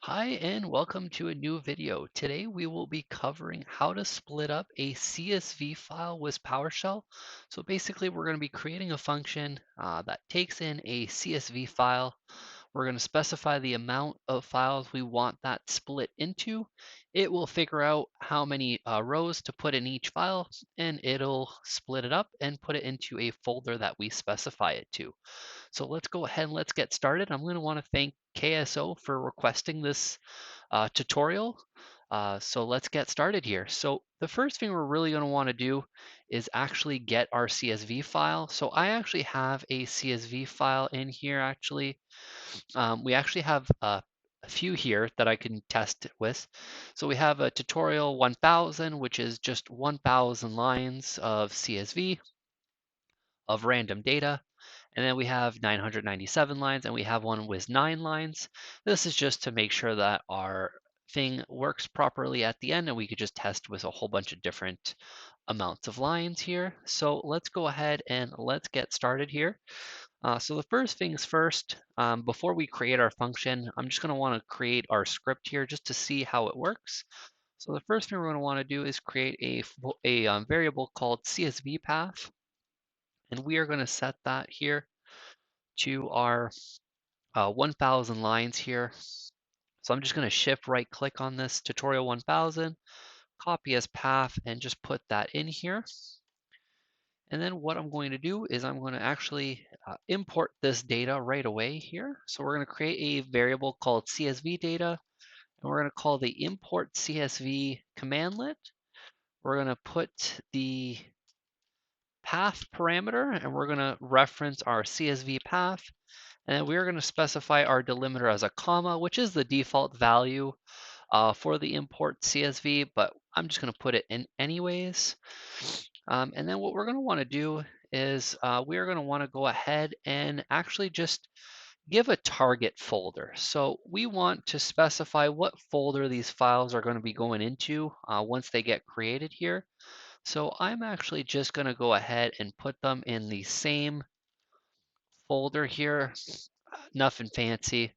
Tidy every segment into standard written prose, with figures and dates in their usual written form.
Hi and welcome to a new video. Today we will be covering how to split up a CSV file with PowerShell. So basically we're going to be creating a function that takes in a CSV file. We're going to specify the amount of files we want that split into. It will figure out how many rows to put in each file, and it'll split it up and put it into a folder that we specify it to. So let's go ahead and let's get started. I'm going to want to thank KSO for requesting this tutorial. So let's get started here. So the first thing we're really going to want to do is actually get our CSV file. So I actually have a CSV file in here actually. We actually have a few here that I can test it with. So we have a tutorial 1000, which is just 1000 lines of CSV of random data. And then we have 997 lines, and we have one with 9 lines. This is just to make sure that our thing works properly at the end, and we could just test with a whole bunch of different amounts of lines here. So let's go ahead and let's get started here. So the first things first, before we create our function, I'm just going to want to create our script here just to see how it works. So the first thing we're going to want to do is create a variable called CSV path, and we are going to set that here to our 1000 lines here. So I'm just going to shift right click on this tutorial 1000, copy as path, and just put that in here. And then what I'm going to do is I'm going to actually import this data right away here. So we're going to create a variable called CSV data, and we're going to call the import CSV commandlet. We're going to put the path parameter, and we're going to reference our CSV path. And we're going to specify our delimiter as a comma, which is the default value for the import CSV, but I'm just going to put it in anyways. And then what we're going to want to do is we are going to want to go ahead and actually just give a target folder. So we want to specify what folder these files are going to be going into once they get created here. So I'm actually just going to go ahead and put them in the same folder here. Nothing fancy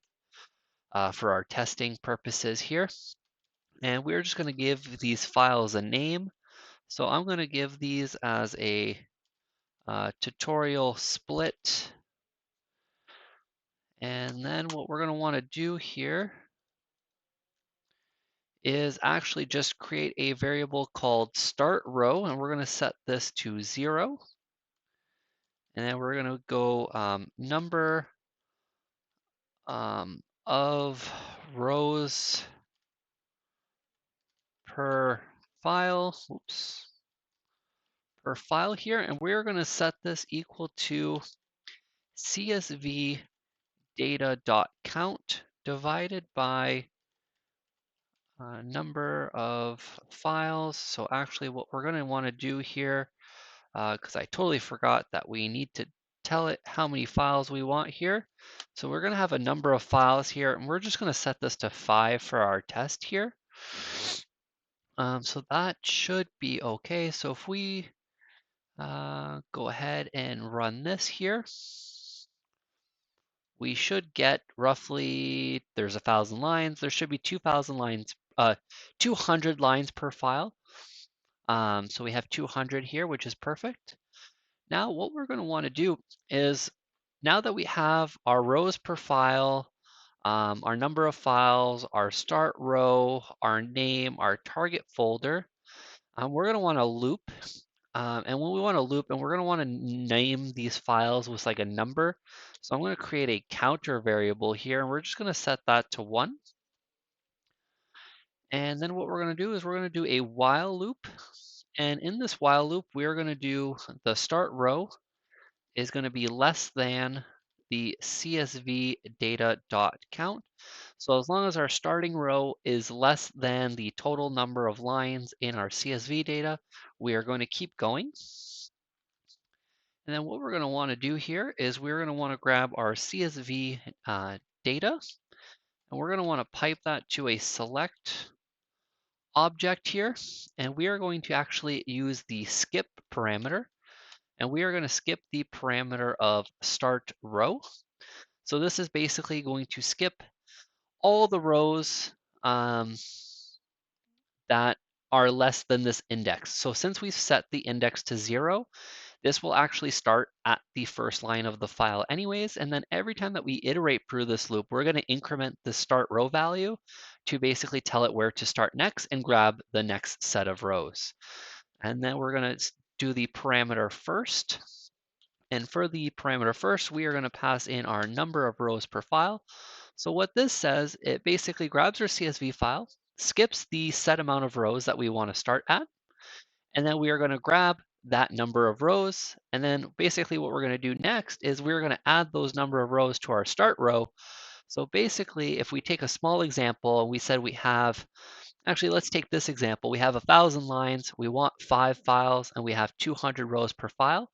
for our testing purposes here. And we're just going to give these files a name. So I'm going to give these as a tutorial split. And then what we're going to want to do here is actually just create a variable called start row, and we're going to set this to 0. And then we're going to go number of rows per file. Oops. Per file here, and we're going to set this equal to CSV data.count divided by number of files. So actually what we're going to want to do here, because I totally forgot that we need to tell it how many files we want here. So we're going to have a number of files here, and we're just going to set this to 5 for our test here. So that should be okay. So if we go ahead and run this here, we should get roughly, there's 1,000 lines, there should be 2,000 lines, 200 lines per file. So we have 200 here, which is perfect. Now what we're going to want to do is, now that we have our rows per file, our number of files, our start row, our name, our target folder, we're going to want to loop. And when we want to loop, and we're going to want to name these files with like a number. So I'm going to create a counter variable here, and we're just going to set that to 1. And then what we're going to do is we're going to do a while loop. And in this while loop, we're going to do the start row is going to be less than the CSV data.count. So as long as our starting row is less than the total number of lines in our CSV data, we are going to keep going. And then what we're going to want to do here is we're going to want to grab our CSV data, and we're going to want to pipe that to a select object here. And we are going to actually use the skip parameter, and we are going to skip the parameter of start row. So this is basically going to skip all the rows that are less than this index. So since we've set the index to 0, this will actually start at the first line of the file anyways, and then every time that we iterate through this loop, we're going to increment the start row value to basically tell it where to start next and grab the next set of rows. And then we're going to do the parameter first. And for the parameter first, we are going to pass in our number of rows per file. So what this says, it basically grabs our CSV file, skips the set amount of rows that we want to start at, and then we are going to grab that number of rows. And then basically what we're going to do next is we're going to add those number of rows to our start row. So basically, if we take a small example and we said we have, actually, let's take this example. We have 1,000 lines, we want 5 files, and we have 200 rows per file.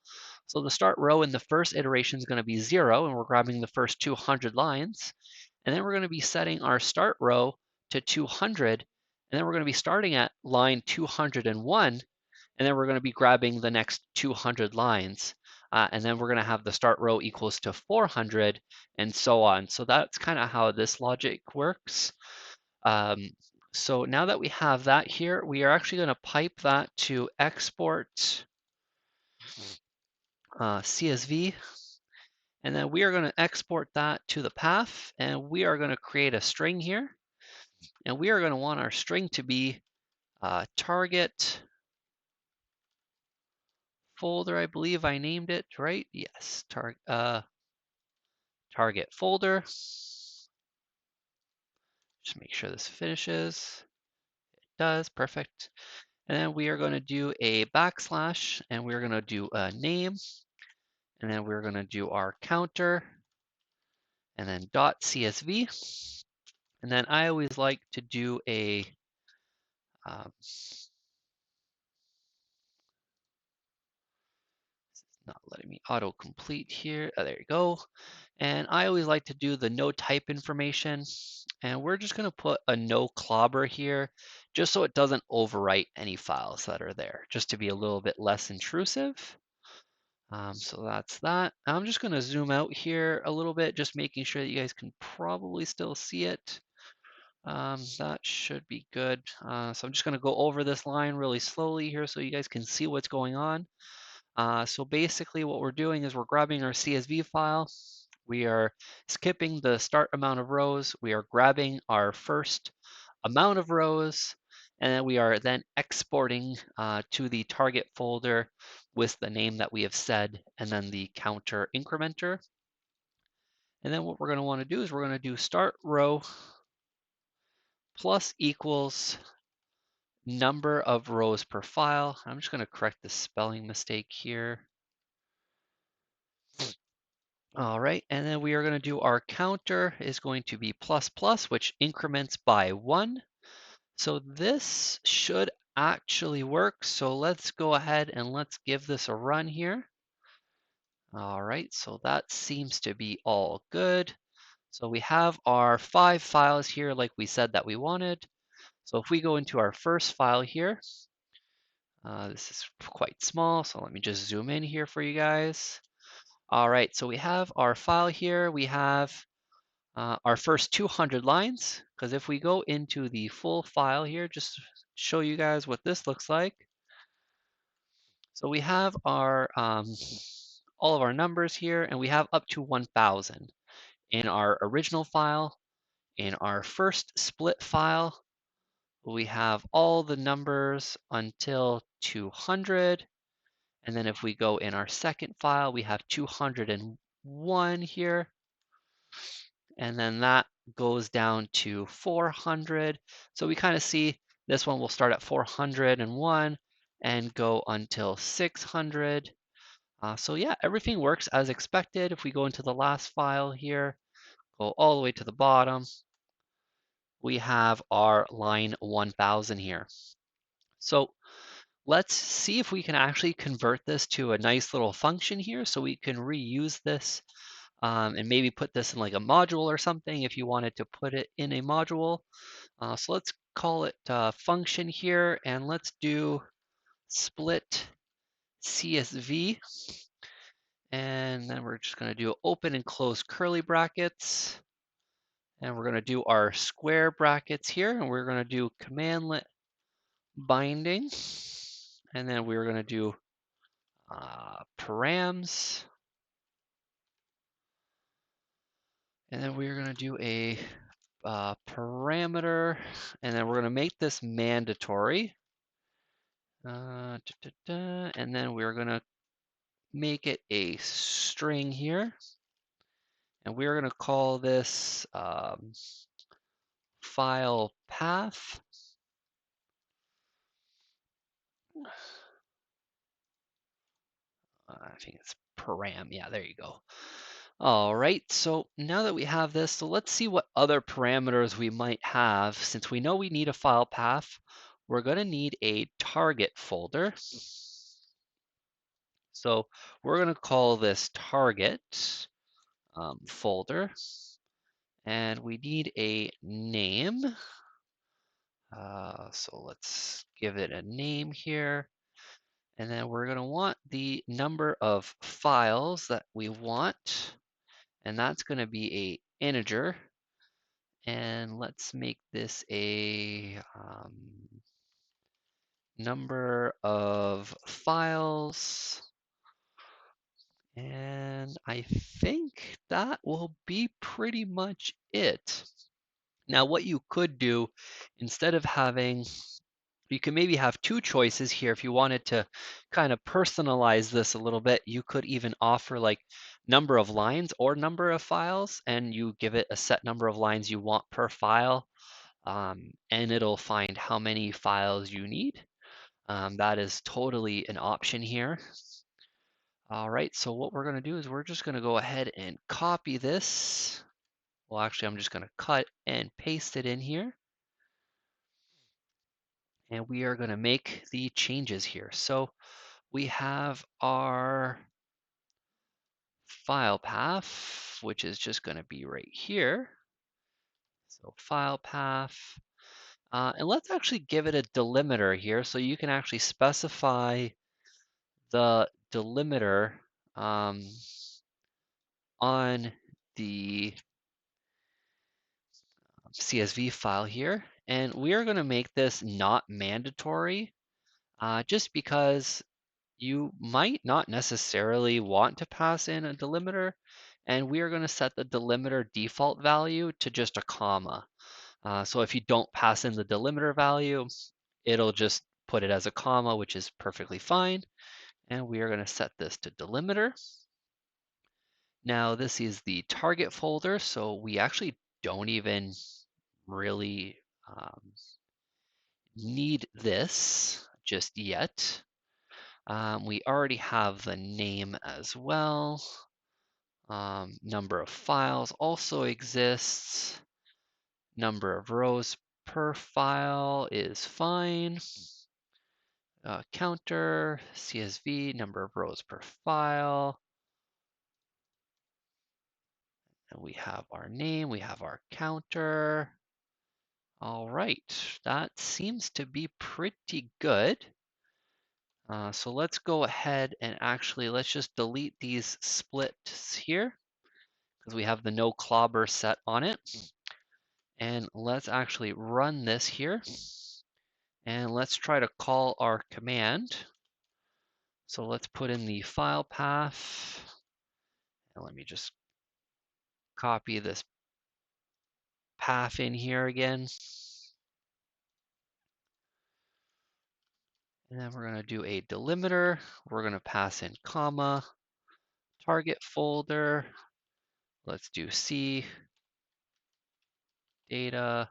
So the start row in the first iteration is going to be 0, and we're grabbing the first 200 lines. And then we're going to be setting our start row to 200, and then we're going to be starting at line 201, and then we're going to be grabbing the next 200 lines. And then we're going to have the start row equals to 400 and so on. So that's kind of how this logic works. So now that we have that here, we are actually going to pipe that to export CSV. And then we are going to export that to the path. And we are going to create a string here. And we are going to want our string to be target folder. I believe I named it, right? Yes, target folder. Just make sure this finishes. It does, perfect. And then we are going to do a backslash, and we're going to do a name, and then we're going to do our counter, and then .csv. And then I always like to do a not letting me autocomplete here. Oh, there you go. And I always like to do the no type information. And we're just going to put a no clobber here, just so it doesn't overwrite any files that are there, just to be a little bit less intrusive. So that's that. I'm just going to zoom out here a little bit, just making sure that you guys can probably still see it. That should be good. So I'm just going to go over this line really slowly here so you guys can see what's going on. So basically what we're doing is we're grabbing our CSV file. We are skipping the start amount of rows. We are grabbing our first amount of rows, and then we are then exporting to the target folder with the name that we have said, and then the counter incrementer. And then what we're going to want to do is we're going to do start row plus equals number of rows per file. I'm just going to correct the spelling mistake here. All right, and then we are going to do our counter is going to be plus plus, which increments by 1. So this should actually work. So let's go ahead and let's give this a run here. All right, so that seems to be all good. So we have our 5 files here like we said that we wanted. So if we go into our first file here, this is quite small, so let me just zoom in here for you guys. All right, so we have our file here. We have our first 200 lines, because if we go into the full file here, just show you guys what this looks like. So we have our all of our numbers here, and we have up to 1,000 in our original file. In our first split file, we have all the numbers until 200. And then if we go in our second file, we have 201 here. And then that goes down to 400. So we kind of see this one will start at 401 and go until 600. So yeah, everything works as expected. If we go into the last file here, go all the way to the bottom, we have our line 1000 here. So let's see if we can actually convert this to a nice little function here so we can reuse this and maybe put this in like a module or something if you wanted to put it in a module. So let's call it function here, and let's do split CSV. And then we're just going to do open and close curly brackets. And we're going to do our square brackets here, and we're going to do commandlet binding. And then we're going to do params. And then we're going to do a parameter, and then we're going to make this mandatory. And then we're going to make it a string here. And we're going to call this file path. I think it's param. Yeah, there you go. All right, so now that we have this, so let's see what other parameters we might have. Since we know we need a file path, we're going to need a target folder. So we're going to call this target folder, and we need a name. So let's give it a name here. And then we're going to want the number of files that we want, and that's going to be a integer. And let's make this a number of files. And I think that will be pretty much it. Now, what you could do, instead of having, you can maybe have two choices here. If you wanted to kind of personalize this a little bit, you could even offer like number of lines or number of files, and you give it a set number of lines you want per file, and it'll find how many files you need. That is totally an option here. All right, so what we're gonna do is we're just gonna go ahead and copy this. Well, actually, I'm just gonna cut and paste it in here. And we are gonna make the changes here. So we have our file path, which is just gonna be right here. So file path. And let's actually give it a delimiter here so you can actually specify the delimiter on the CSV file here. And we are going to make this not mandatory just because you might not necessarily want to pass in a delimiter. And we are going to set the delimiter default value to just a comma. So if you don't pass in the delimiter value, it'll just put it as a comma, which is perfectly fine. And we are going to set this to delimiter. Now this is the target folder, so we actually don't even really need this just yet. We already have the name as well. Number of files also exists. Number of rows per file is fine. Counter, CSV, number of rows per file. And we have our name, we have our counter. All right, that seems to be pretty good. So let's go ahead and actually, let's just delete these splits here because we have the no clobber set on it. And let's actually run this here. And let's try to call our command. So let's put in the file path. And let me just copy this path in here again. And then we're going to do a delimiter. We're going to pass in comma, target folder. Let's do C, data,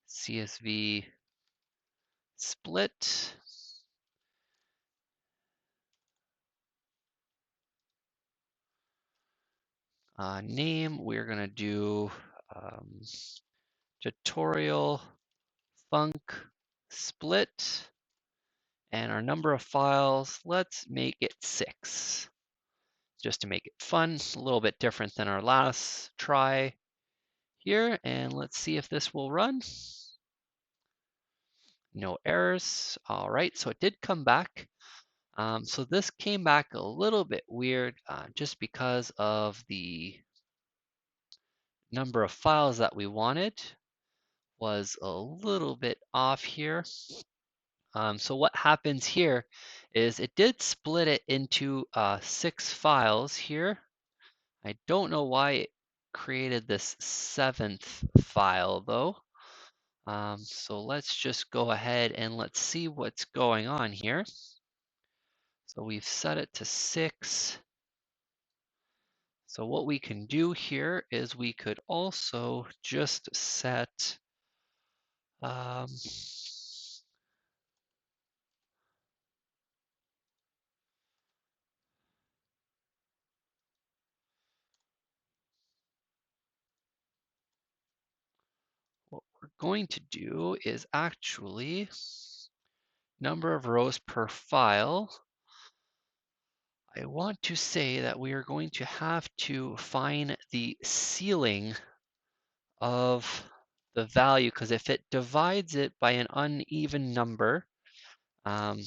CSV, split. Name, we're going to do tutorial func split. And our number of files, let's make it 6. Just to make it fun, a little bit different than our last try here. And let's see if this will run. No errors. All right, so it did come back. So this came back a little bit weird just because of the number of files that we wanted was a little bit off here. So what happens here is it did split it into 6 files here. I don't know why it created this 7th file though. So let's just go ahead and let's see what's going on here. So we've set it to 6. So what we can do here is we could also just set um, what we're going to do is actually number of rows per file. I want to say that we are going to have to find the ceiling of the value, because if it divides it by an uneven number, um,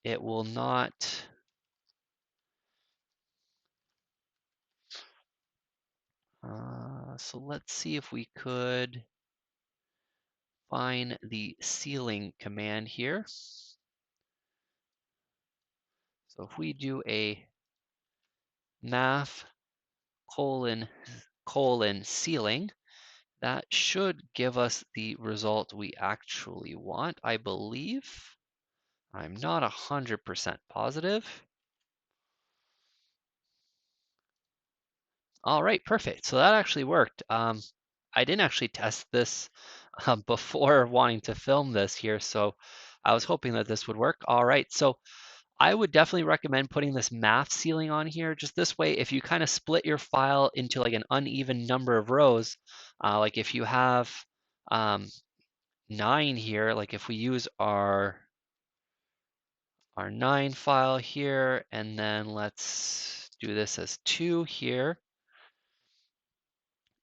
it will not. So let's see if we could find the ceiling command here. So if we do a math colon ceiling, that should give us the result we actually want, I believe. I'm not 100% positive. All right, perfect. So that actually worked. I didn't actually test this before wanting to film this here, so I was hoping that this would work. All right, so I would definitely recommend putting this math ceiling on here. Just this way, if you kind of split your file into like an uneven number of rows, like if you have 9 here, like if we use our 9 file here, and then let's do this as 2 here.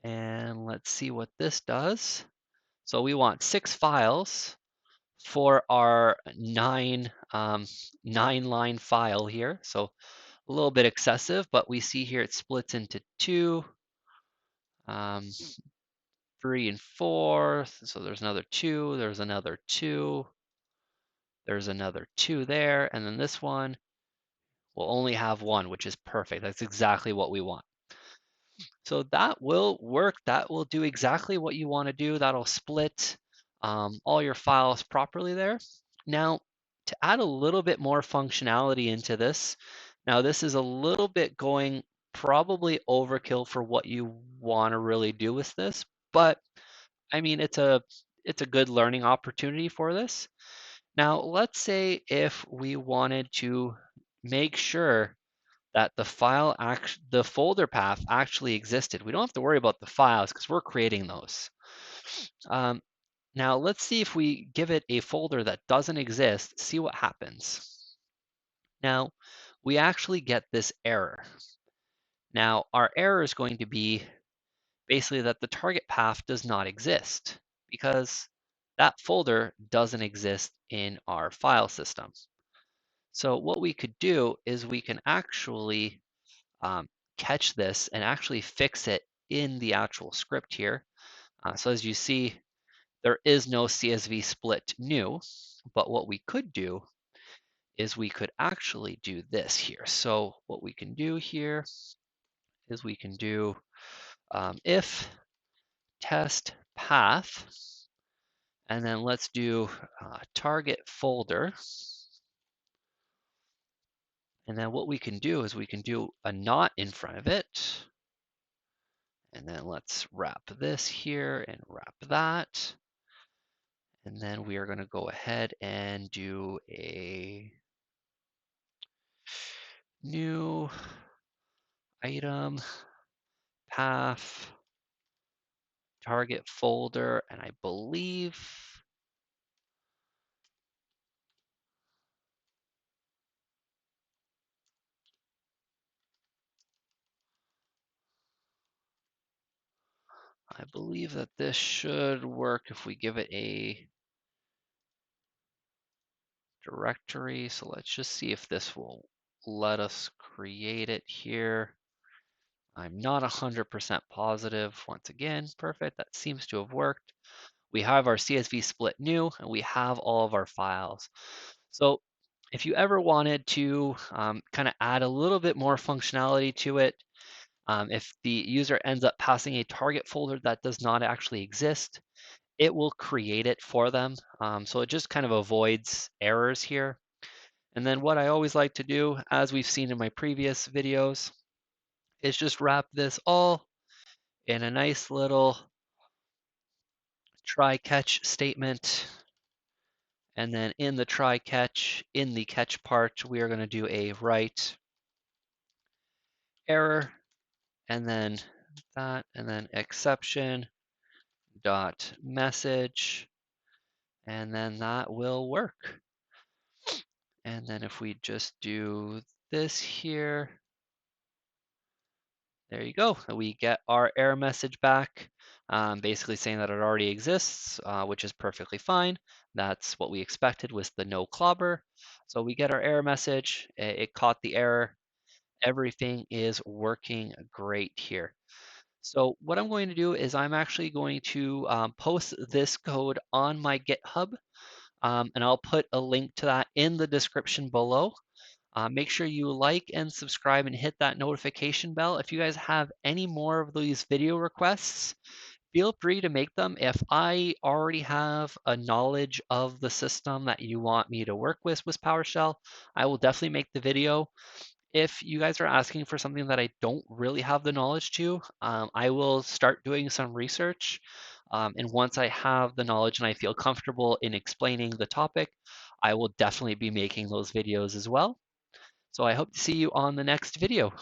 And let's see what this does. So we want 6 files for our 9 line file here. So a little bit excessive, but we see here it splits into 2, 3 and 4. So there's another 2, there's another 2, there's another 2 there, and then this one will only have 1, which is perfect. That's exactly what we want. So that will work. That will do exactly what you want to do. That'll split all your files properly there. Now, to add a little bit more functionality into this, now this is a little bit going probably overkill for what you want to really do with this, but I mean, it's a good learning opportunity for this. Now, let's say if we wanted to make sure that the folder path actually existed. We don't have to worry about the files because we're creating those. Now let's see if we give it a folder that doesn't exist, see what happens. Now we actually get this error. Now our error is going to be basically that the target path does not exist because that folder doesn't exist in our file system. So what we could do is we can actually catch this and actually fix it in the actual script here. So as you see, there is no CSV split new, but what we could do is we could actually do this here. So what we can do here is we can do if test path, and then let's do target folder. And then what we can do is we can do a not in front of it. And then let's wrap this here and wrap that. And then we are going to go ahead and do a new item path target folder. And I believe that this should work if we give it a directory. So let's just see if this will let us create it here. I'm not 100% positive. Once again, perfect. That seems to have worked. We have our CSV split new, and we have all of our files. So if you ever wanted to kind of add a little bit more functionality to it, if the user ends up passing a target folder that does not actually exist, it will create it for them. So it just kind of avoids errors here. And then what I always like to do, as we've seen in my previous videos, is just wrap this all in a nice little try catch statement. And then in the try catch, in the catch part, we are going to do a write error, and then that, and then exception dot message, and then that will work. And then if we just do this here, there you go. We get our error message back, basically saying that it already exists, which is perfectly fine. That's what we expected with the no clobber. So we get our error message. It caught the error. Everything is working great here. So what I'm going to do is I'm actually going to post this code on my GitHub, and I'll put a link to that in the description below. Make sure you like and subscribe and hit that notification bell. If you guys have any more of these video requests, feel free to make them. If I already have a knowledge of the system that you want me to work with PowerShell, I will definitely make the video. If you guys are asking for something that I don't really have the knowledge to, I will start doing some research. And once I have the knowledge and I feel comfortable in explaining the topic, I will definitely be making those videos as well. So I hope to see you on the next video.